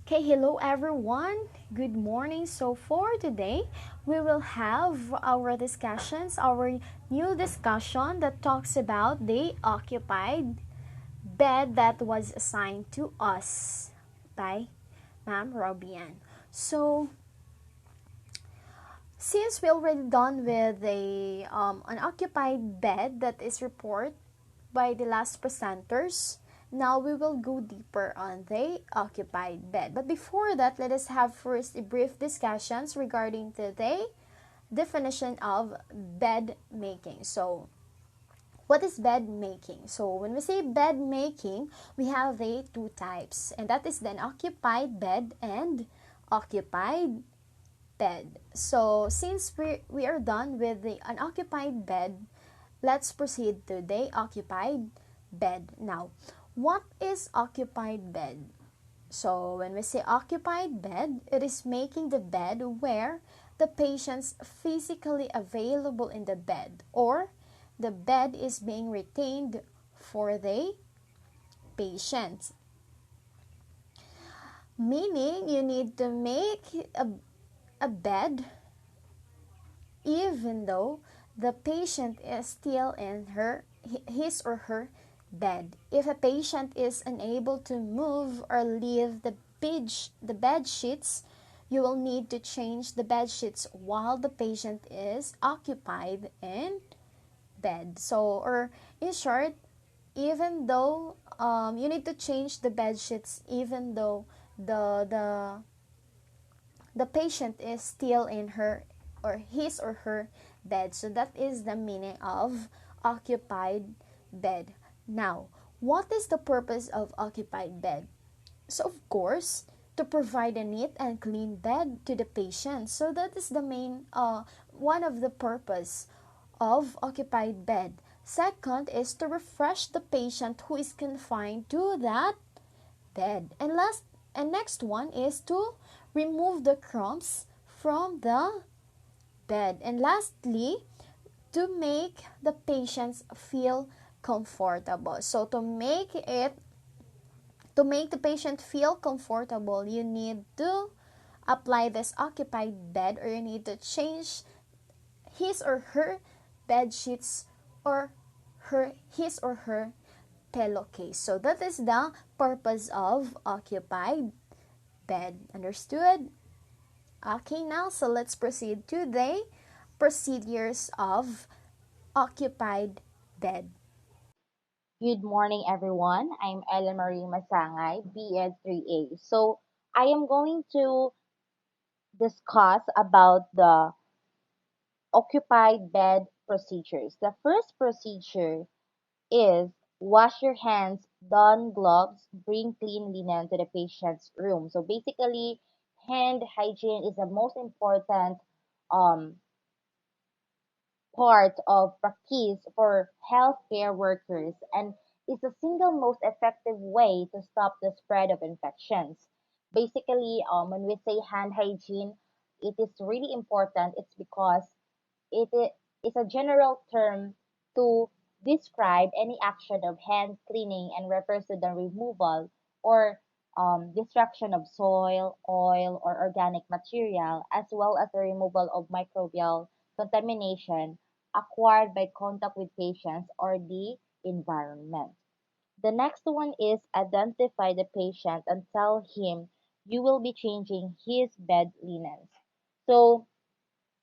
Okay, hello everyone. Good morning. So for today, we will have our discussions, our new discussion that talks about the occupied bed that was assigned to us by Ma'am Robian. So since we already done with the unoccupied bed that is reported by the last presenters, now we will go deeper on the occupied bed. But before that, let us have first a brief discussions regarding the definition of bed making. So, what is bed making? So, when we say bed making, we have the two types, and that is the unoccupied bed and occupied bed. So, since we are done with the unoccupied bed, let's proceed to the occupied bed. Now, what is occupied bed? So, when we say occupied bed, it is making the bed where the patient's physically available in the bed, or the bed is being retained for the patient. Meaning, you need to make a bed even though the patient is still in his or her bed. If a patient is unable to move or leave the bed sheets, you will need to change the bed sheets while the patient is occupied in bed. So, or in short, even though you need to change the bed sheets, even though the the patient is still in her or his or her bed. So that is the meaning of occupied bed. Now, what is the purpose of occupied bed? So of course, to provide a neat and clean bed to the patient. So that is the main one of the purpose of occupied bed. Second is to refresh the patient who is confined to that bed. And next one is to remove the crumbs from the bed. And lastly, to make the patients feel comfortable. So to make the patient feel comfortable, you need to apply this occupied bed, or you need to change his or her bed sheets or his or her pillowcase. So that is the purpose of occupied bed. Understood? Okay, now so let's proceed to the procedures of occupied bed. Good morning, everyone. I'm Ellen Marie Masangay, BEd 3A. So, I am going to discuss about the occupied bed procedures. The first procedure is wash your hands, don gloves, bring clean linen to the patient's room. So, basically, hand hygiene is the most important um, part of practice for healthcare workers and is the single most effective way to stop the spread of infections. Basically, when we say hand hygiene, it is really important. It's because is a general term to describe any action of hand cleaning and refers to the removal or destruction of soil, oil, or organic material, as well as the removal of microbial contamination acquired by contact with patients or the environment. The next one is identify the patient and tell him you will be changing his bed linens. So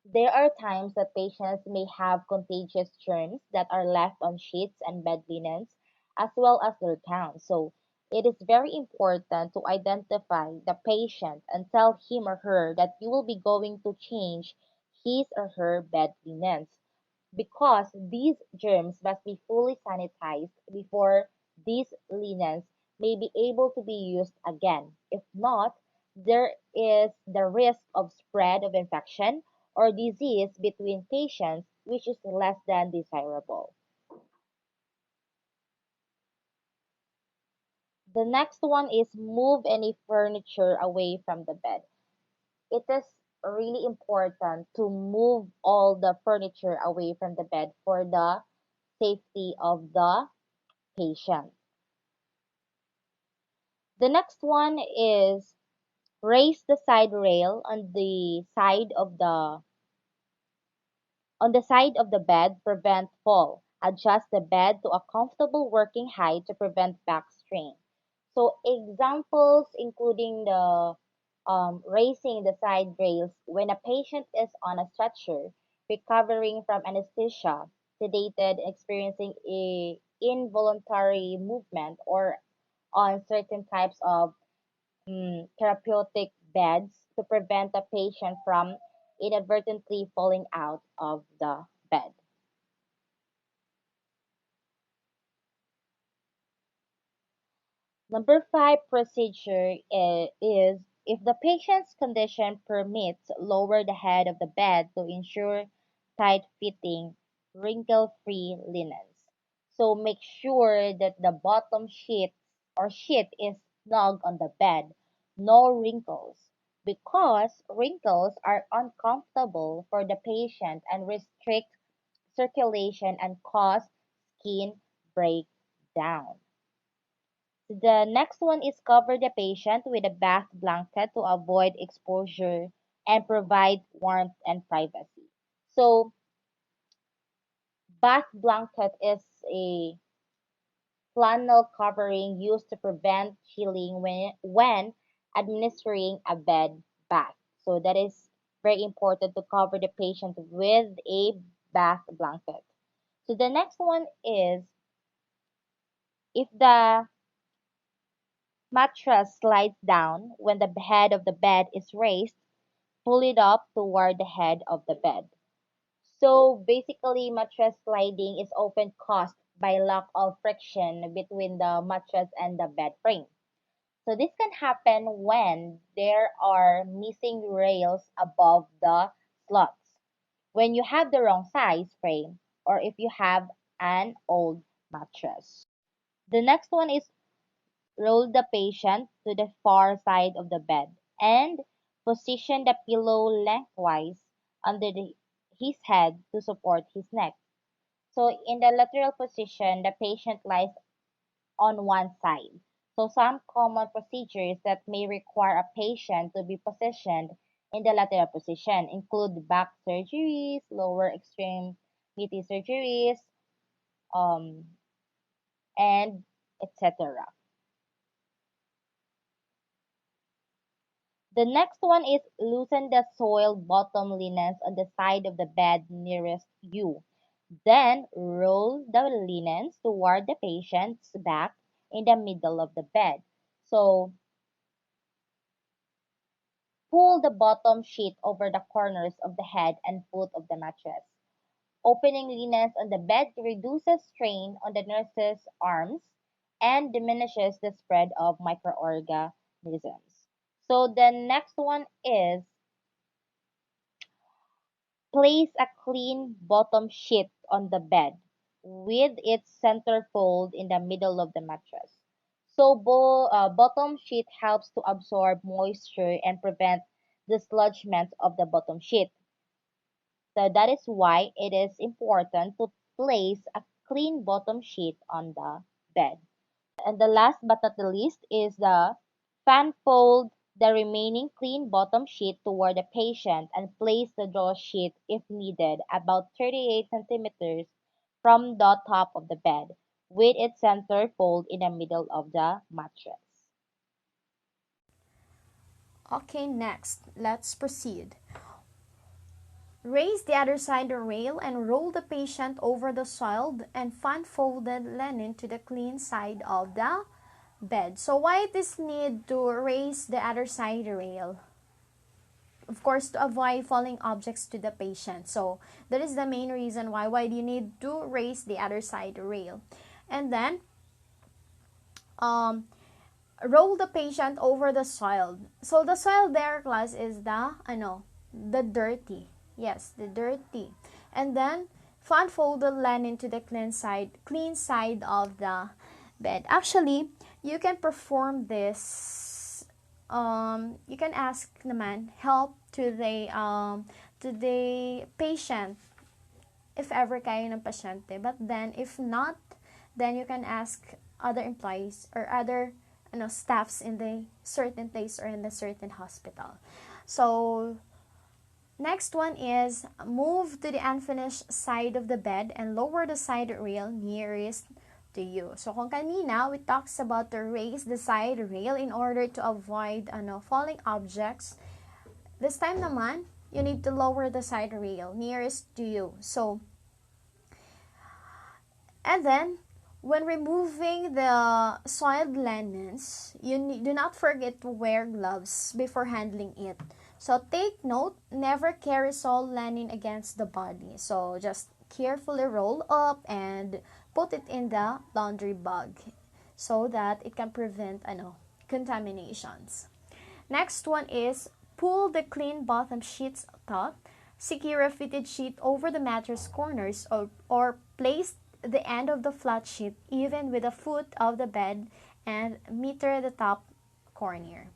there are times that patients may have contagious germs that are left on sheets and bed linens, as well as their gowns. So it is very important to identify the patient and tell him or her that you will be going to change his or her bed linens because these germs must be fully sanitized before these linens may be able to be used again. If not, there is the risk of spread of infection or disease between patients, which is less than desirable. The next one is move any furniture away from the bed. It is really important to move all the furniture away from the bed for the safety of the patient. The next one is Raise the side rail on the side of the bed, prevent fall. Adjust the bed to a comfortable working height to prevent back strain. So examples including the raising the side rails when a patient is on a stretcher, recovering from anesthesia, sedated, experiencing a involuntary movement, or on certain types of therapeutic beds to prevent the patient from inadvertently falling out of the bed. Number five procedure is if the patient's condition permits, lower the head of the bed to ensure tight fitting, wrinkle free linens. So make sure that the bottom sheet is snug on the bed, no wrinkles, because wrinkles are uncomfortable for the patient and restrict circulation and cause skin breakdown. The next one is cover the patient with a bath blanket to avoid exposure and provide warmth and privacy. So, bath blanket is a flannel covering used to prevent chilling when administering a bed bath. So, that is very important to cover the patient with a bath blanket. So, the next one is if the mattress slides down when the head of the bed is raised, pull it up toward the head of the bed. So basically, mattress sliding is often caused by lack of friction between the mattress and the bed frame. So this can happen when there are missing rails above the slots, when you have the wrong size frame, or if you have an old mattress. The next one is roll the patient to the far side of the bed and position the pillow lengthwise under his head to support his neck. So in the lateral position, the patient lies on one side. So some common procedures that may require a patient to be positioned in the lateral position include back surgeries, lower extremity surgeries, um, and etc. The next one is loosen the soiled bottom linens on the side of the bed nearest you. Then roll the linens toward the patient's back in the middle of the bed. So pull the bottom sheet over the corners of the head and foot of the mattress. Opening linens on the bed reduces strain on the nurse's arms and diminishes the spread of microorganisms. So the next one is place a clean bottom sheet on the bed with its center fold in the middle of the mattress. So bottom sheet helps to absorb moisture and prevent dislodgement of the bottom sheet. So that is why it is important to place a clean bottom sheet on the bed. And the last but not the least is the fan fold the remaining clean bottom sheet toward the patient and place the draw sheet if needed about 38 centimeters from the top of the bed with its center fold in the middle of the mattress. Okay, next, let's proceed. Raise the other side of the rail and roll the patient over the soiled and fan-folded linen to the clean side of the bed. So why this need to raise the other side rail? Of course, to avoid falling objects to the patient. So that is the main reason why do you need to raise the other side rail. And then um, roll the patient over the soiled. So the soiled there, class, is the dirty. Yes, the dirty. And then fan fold the linen to the clean side of the bed. Actually, you can perform this. You can ask naman help to the patient if ever kayo ng pasyente. But then if not, then you can ask other employees or other staffs in the certain place or in the certain hospital. So next one is move to the unfinished side of the bed and lower the side rail nearest to you. So kung kanina, we talks about to raise the side rail in order to avoid falling objects. This time naman, you need to lower the side rail nearest to you. So, and then, when removing the soiled linens, do not forget to wear gloves before handling it. So take note, never carry soiled linen against the body. So just carefully roll up and put it in the laundry bag so that it can prevent contaminations. Next one is pull the clean bottom sheets taut. Secure a fitted sheet over the mattress corners or place the end of the flat sheet even with the foot of the bed and meter the top corner.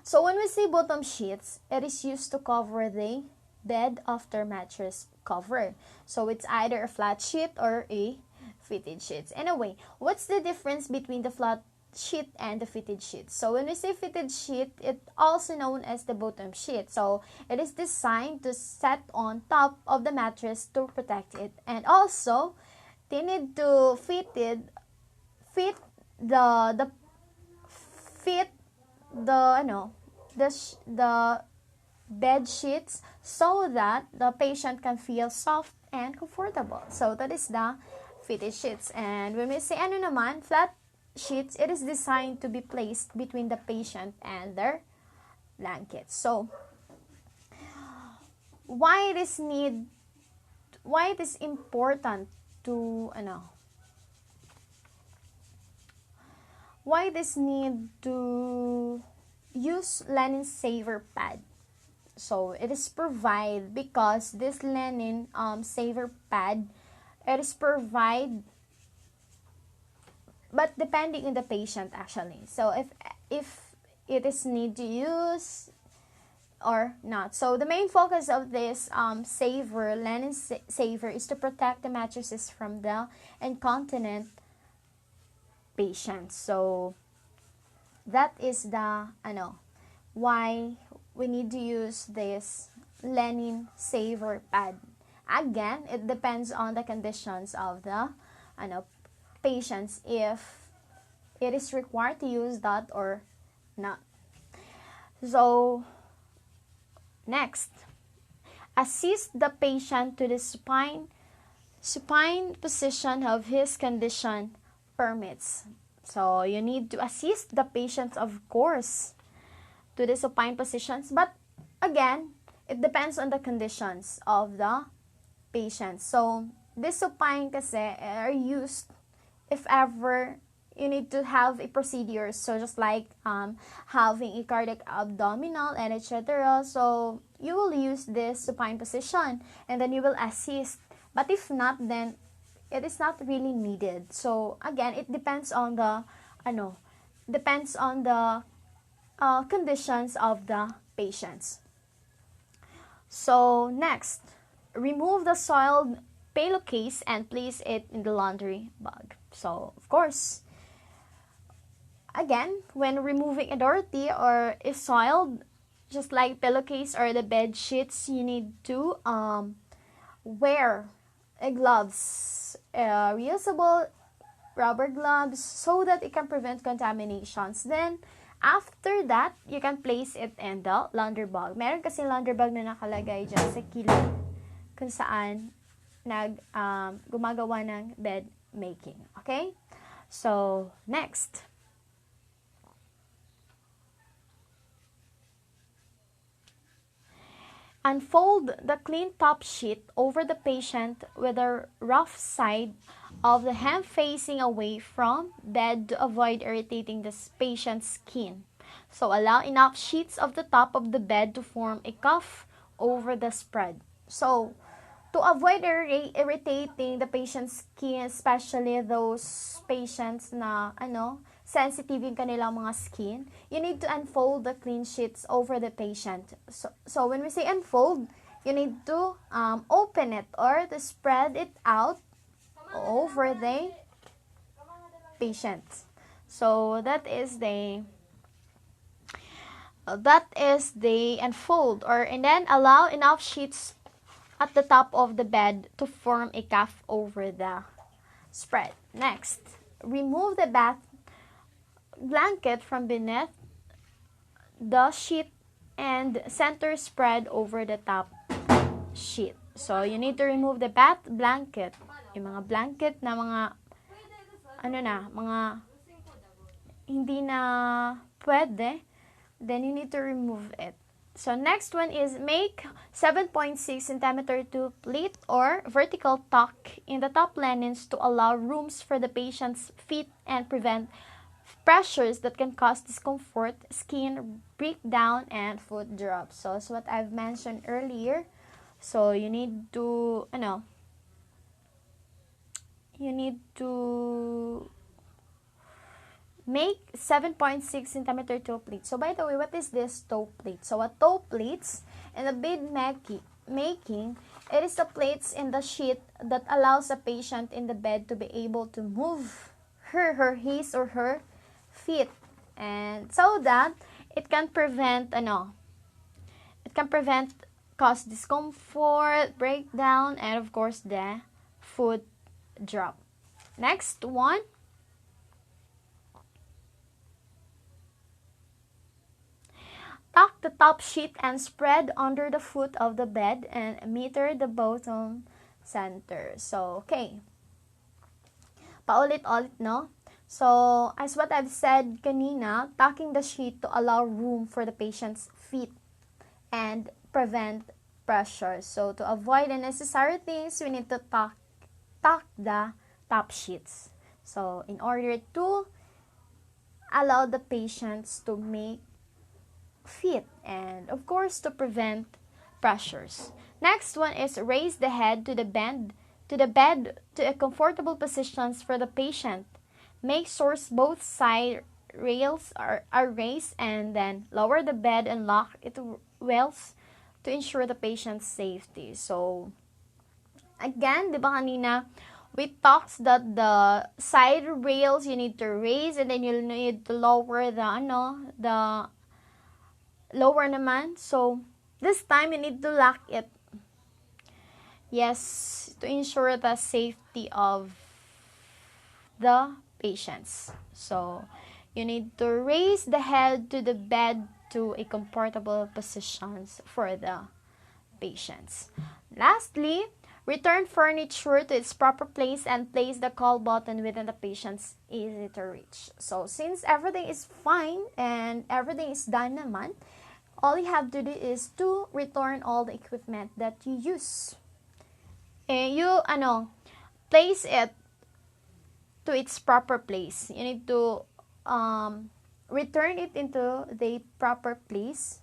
So when we say bottom sheets, it is used to cover the bed after mattress cover. So it's either a flat sheet or a fitted sheet. Anyway, what's the difference between the flat sheet and the fitted sheet? So when we say fitted sheet, it's also known as the bottom sheet. So it is designed to set on top of the mattress to protect it, and also they need to fit the the bed sheets so that the patient can feel soft and comfortable. So that is the fitted sheets. And when we say flat sheets, it is designed to be placed between the patient and their blankets. So why it is important to why this need to use linen saver pad? So it is provide because this linen saver pad, it is provide, but depending on the patient actually. So if it is need to use or not. So the main focus of this linen saver is to protect the mattresses from the incontinent patients. So that is the why we need to use this linen saver pad. Again, it depends on the conditions of the patients if it is required to use that or not. So next, assist the patient to the supine position of his condition permits. So you need to assist the patient, of course, to the supine positions, but again, it depends on the conditions of the patient. So this supine kasi are used if ever you need to have a procedure. So just like having a cardiac abdominal and etc. So you will use this supine position and then you will assist. But if not, then it is not really needed. So again, it depends on the conditions of the patients. So next, remove the soiled pillowcase and place it in the laundry bag. So of course, again, when removing a dirty or a soiled, just like pillowcase or the bed sheets, you need to wear gloves, reusable rubber gloves, so that it can prevent contaminations. Then after that, you can place it in the laundry bag. Meron kasi laundry bag na nakalagay dyan sa kilid kung saan gumagawa ng bed making. Okay? So, next. Unfold the clean top sheet over the patient with the rough side of the hem facing away from bed to avoid irritating the patient's skin. So allow enough sheets of the top of the bed to form a cuff over the spread. So to avoid irritating the patient's skin, especially those patients na sensitive yung kanilang mga skin, you need to unfold the clean sheets over the patient. So when we say unfold, you need to open it or to spread it out over the patient. So that is the unfold, or and then allow enough sheets at the top of the bed to form a cuff over the spread. Next, remove the bath blanket from beneath the sheet and center spread over the top sheet. So, you need to remove the bath blanket. Yung mga blanket na mga hindi na pwede, then you need to remove it. So, next one is make 7.6 centimeter to pleat or vertical tuck in the top linens to allow rooms for the patient's feet and prevent pressures that can cause discomfort, skin breakdown, and foot drop. So, as what I've mentioned earlier, so you need to make 7.6 centimeter toe plate. So, by the way, what is this toe plate? So, a toe plates in the bed making, it is the plates in the sheet that allows a patient in the bed to be able to move his or her feet, and so that it can prevent cause discomfort, breakdown, and of course the foot drop. Next one, tuck the top sheet and spread under the foot of the bed and meter the bottom center. So, okay. Paulit-ulit, no? So, as what I've said kanina, tucking the sheet to allow room for the patient's feet and prevent pressure. So, to avoid unnecessary things, we need to tuck the top sheets. So, in order to allow the patients to make fit and of course to prevent pressures. Next one is raise the head to the bed to a comfortable positions for the patient. Make sure both side rails are raised and then lower the bed and lock it well to ensure the patient's safety. So again, di ba kanina we talked that the side rails you need to raise and then you need to lower the lower naman. So, this time, you need to lock it. Yes, to ensure the safety of the patients. So, you need to raise the head to the bed to a comfortable positions for the patients. Lastly, return furniture to its proper place and place the call button within the patient's easy to reach. So, since everything is fine and everything is done naman, all you have to do is to return all the equipment that you use. Place it to its proper place. You need to return it into the proper place.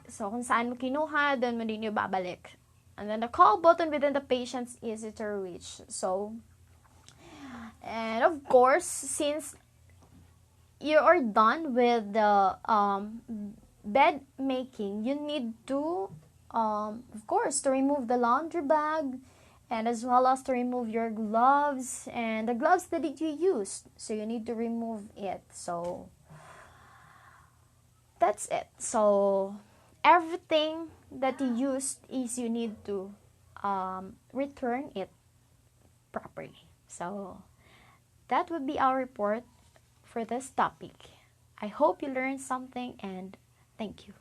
So, kung saan mo kinuha, then mo din yung babalik. And then the call button within the patient's easy to reach. So, and of course, since you are done with the bed making, you need to, of course, to remove the laundry bag and as well as to remove your gloves and the gloves that you used. So you need to remove it. So that's it. So everything that you used is you need to return it properly. So that would be our report for this topic. I hope you learned something and thank you.